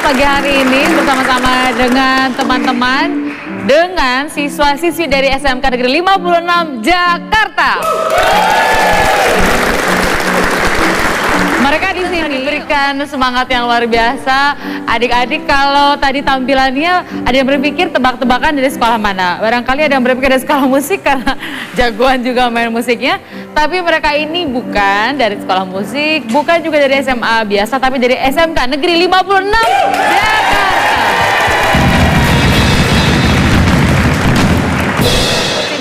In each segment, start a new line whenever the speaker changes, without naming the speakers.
pagi hari ini bersama-sama dengan teman-teman, dengan siswa-siswi dari SMK Negeri 56 Jakarta. Mereka di sini diberikan semangat yang luar biasa. Adik-adik kalau tadi tampilannya ada yang berpikir tebak-tebakan dari sekolah mana. Barangkali ada yang berpikir dari sekolah musik karena jagoan juga main musiknya. Tapi mereka ini bukan dari sekolah musik, bukan juga dari SMA biasa, tapi dari SMK Negeri 56 Jakarta.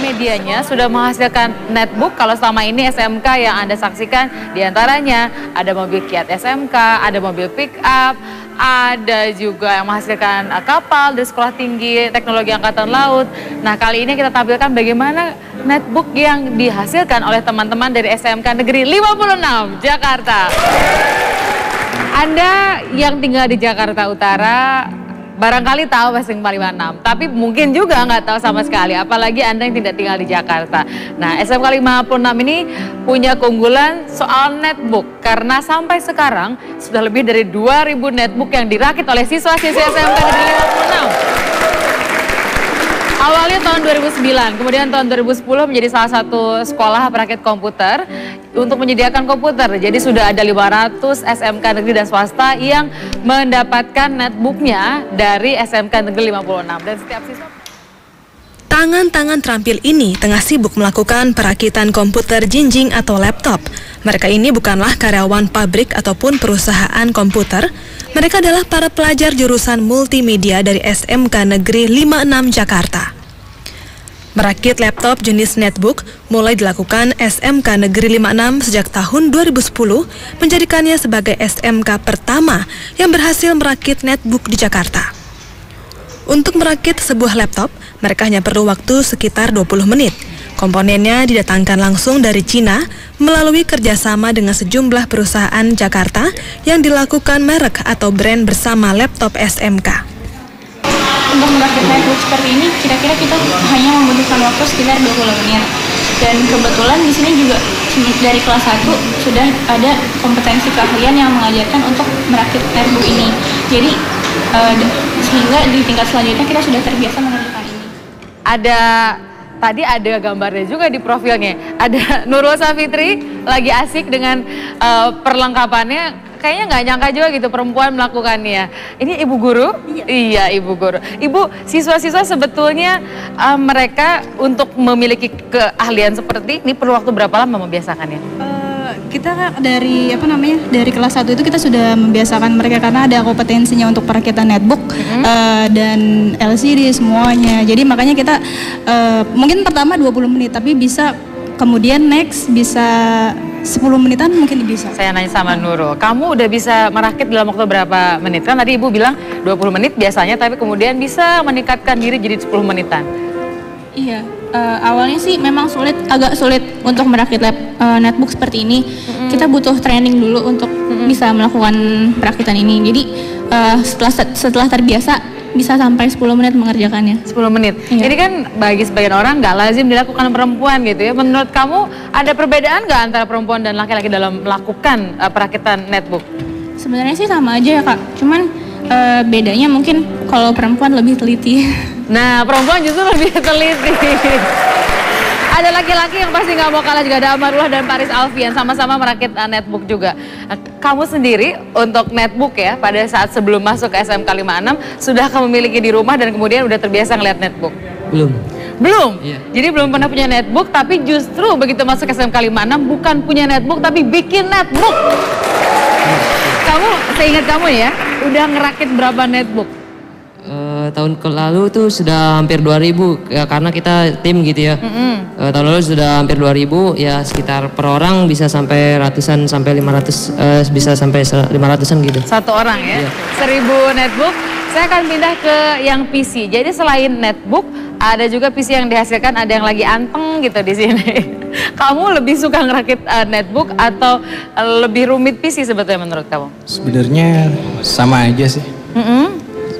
Medianya sudah menghasilkan netbook. Kalau selama ini SMK yang Anda saksikan diantaranya ada mobil Kiat SMK, ada mobil pick up, ada juga yang menghasilkan kapal dari Sekolah Tinggi Teknologi Angkatan Laut. Nah, kali ini kita tampilkan bagaimana netbook yang dihasilkan oleh teman-teman dari SMK Negeri 56 Jakarta. Anda yang tinggal di Jakarta Utara barangkali tahu SMK 56, tapi mungkin juga nggak tahu sama sekali, apalagi Anda yang tidak tinggal di Jakarta. Nah, SMK 56 ini punya keunggulan soal netbook, karena sampai sekarang sudah lebih dari 2.000 netbook yang dirakit oleh siswa-siswi SMK Negeri 56. Awalnya tahun 2009, kemudian tahun 2010 menjadi salah satu sekolah perakit komputer untuk menyediakan komputer. Jadi sudah ada 500 SMK negeri dan swasta yang mendapatkan netbooknya dari SMK Negeri 56. Dan setiap siswa...
Tangan-tangan terampil ini tengah sibuk melakukan perakitan komputer jinjing atau laptop. Mereka ini bukanlah karyawan pabrik ataupun perusahaan komputer. Mereka adalah para pelajar jurusan multimedia dari SMK Negeri 56 Jakarta. Merakit laptop jenis netbook mulai dilakukan SMK Negeri 56 sejak tahun 2010, menjadikannya sebagai SMK pertama yang berhasil merakit netbook di Jakarta. Untuk merakit sebuah laptop, mereka hanya perlu waktu sekitar 20 menit. Komponennya didatangkan langsung dari Cina melalui kerjasama dengan sejumlah perusahaan Jakarta yang dilakukan merek atau brand bersama laptop SMK.
Untuk merakit netbook seperti ini, kira-kira kita hanya membutuhkan waktu sekitar 20 menit. Dan kebetulan di sini juga dari kelas 1 sudah ada kompetensi keahlian yang mengajarkan untuk merakit netbook ini. Jadi sehingga di tingkat selanjutnya kita sudah terbiasa mengerjakan ini.
Tadi ada gambarnya juga di profilnya. Ada Nurul Safitri lagi asik dengan perlengkapannya. Kayaknya nggak nyangka juga gitu perempuan melakukannya. Ini ibu guru? Iya, ibu guru. Ibu, siswa-siswa sebetulnya mereka untuk memiliki keahlian seperti ini perlu waktu berapa lama membiasakannya?
Kita dari dari kelas 1 itu kita sudah membiasakan mereka karena ada kompetensinya untuk perakitan netbook dan LCD semuanya. Jadi makanya kita mungkin pertama 20 menit tapi bisa kemudian next bisa 10 menitan mungkin bisa.
Saya nanya sama Nurul, kamu udah bisa merakit dalam waktu berapa menit? Kan tadi ibu bilang 20 menit biasanya, tapi kemudian bisa meningkatkan diri jadi 10 menitan.
Iya, awalnya sih memang agak sulit untuk merakit netbook seperti ini. Kita butuh training dulu untuk bisa melakukan perakitan ini. Jadi setelah terbiasa bisa sampai 10 menit mengerjakannya. 10
menit.
Iya.
Ini kan bagi sebagian orang nggak lazim dilakukan perempuan gitu ya. Menurut kamu ada perbedaan nggak antara perempuan dan laki-laki dalam melakukan perakitan netbook?
Sebenarnya sih sama aja ya Kak. Cuman bedanya mungkin kalau perempuan lebih teliti.
Nah, perempuan justru lebih teliti. Ada laki-laki yang pasti nggak mau kalah juga, ada Amarullah dan Paris Alfian sama-sama merakit netbook juga. Kamu sendiri untuk netbook ya, pada saat sebelum masuk ke SMK 56 sudah kamu miliki di rumah dan kemudian udah terbiasa ngeliat netbook? Belum? Iya. Jadi belum pernah punya netbook, tapi justru begitu masuk ke SMK 56 bukan punya netbook tapi bikin netbook. Kamu, seingat kamu ya, udah ngerakit berapa netbook?
Tahun lalu tuh sudah hampir 2.000 ya, karena kita tim gitu ya. Tahun lalu sudah hampir 2.000 ya, sekitar per orang bisa sampai ratusan sampai 500 bisa sampai 500-an gitu.
Satu orang ya. Iya. 1.000 netbook. Saya akan pindah ke yang PC. Jadi selain netbook ada juga PC yang dihasilkan, ada yang lagi anteng gitu di sini. Kamu lebih suka ngerakit netbook atau lebih rumit PC sebetulnya menurut kamu?
Sebenarnya sama aja sih.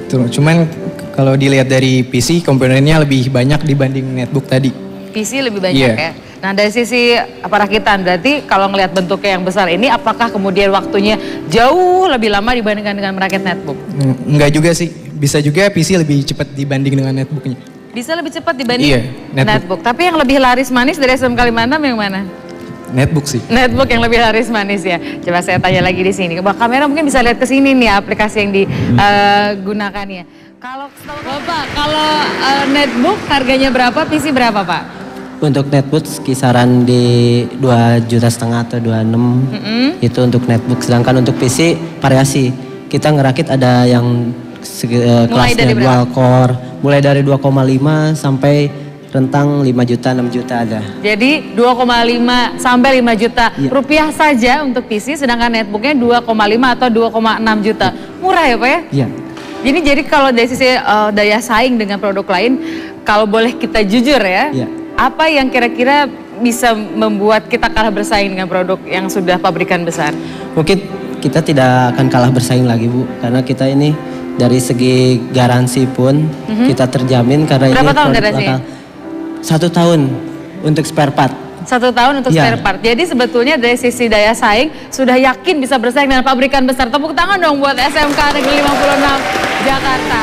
Cuman kalau dilihat dari PC komponennya lebih banyak dibanding netbook tadi.
PC lebih banyak ya. Nah dari sisi perakitan berarti kalau ngelihat bentuknya yang besar ini apakah kemudian waktunya jauh lebih lama dibandingkan dengan merakit netbook?
Enggak juga sih, bisa juga PC lebih cepat dibanding dengan netbooknya.
Bisa lebih cepat dibanding
Iya, netbook.
Tapi yang lebih laris manis dari SMK Kalimantan yang mana?
Netbook sih.
Netbook yang lebih laris manis ya. Coba saya tanya lagi di sini. Kamera mungkin bisa lihat ke sini nih aplikasi yang digunakannya. Kalau Bapak, kalau netbook harganya berapa, PC berapa Pak?
Untuk netbook kisaran di 2,5 juta atau 26 itu untuk netbook. Sedangkan untuk PC variasi. Kita ngerakit ada yang kelasnya dual core, mulai dari 2,5 sampai rentang 5 juta, 6 juta ada. Jadi
2,5 sampai 5 juta rupiah saja untuk PC, sedangkan netbooknya 2,5 atau 2,6 juta. Murah ya Pak ya?
Iya.
Jadi kalau dari sisi daya saing dengan produk lain, kalau boleh kita jujur ya, apa yang kira-kira bisa membuat kita kalah bersaing dengan produk yang sudah pabrikan besar?
Mungkin kita tidak akan kalah bersaing lagi Bu, karena kita ini dari segi garansi pun kita terjamin karena
berapa
ini
tahun garansi?
1 tahun untuk spare part.
1 tahun untuk spare part. Jadi sebetulnya dari sisi daya saing sudah yakin bisa bersaing dengan pabrikan besar. Tepuk tangan dong buat SMK Negeri 56 Jakarta.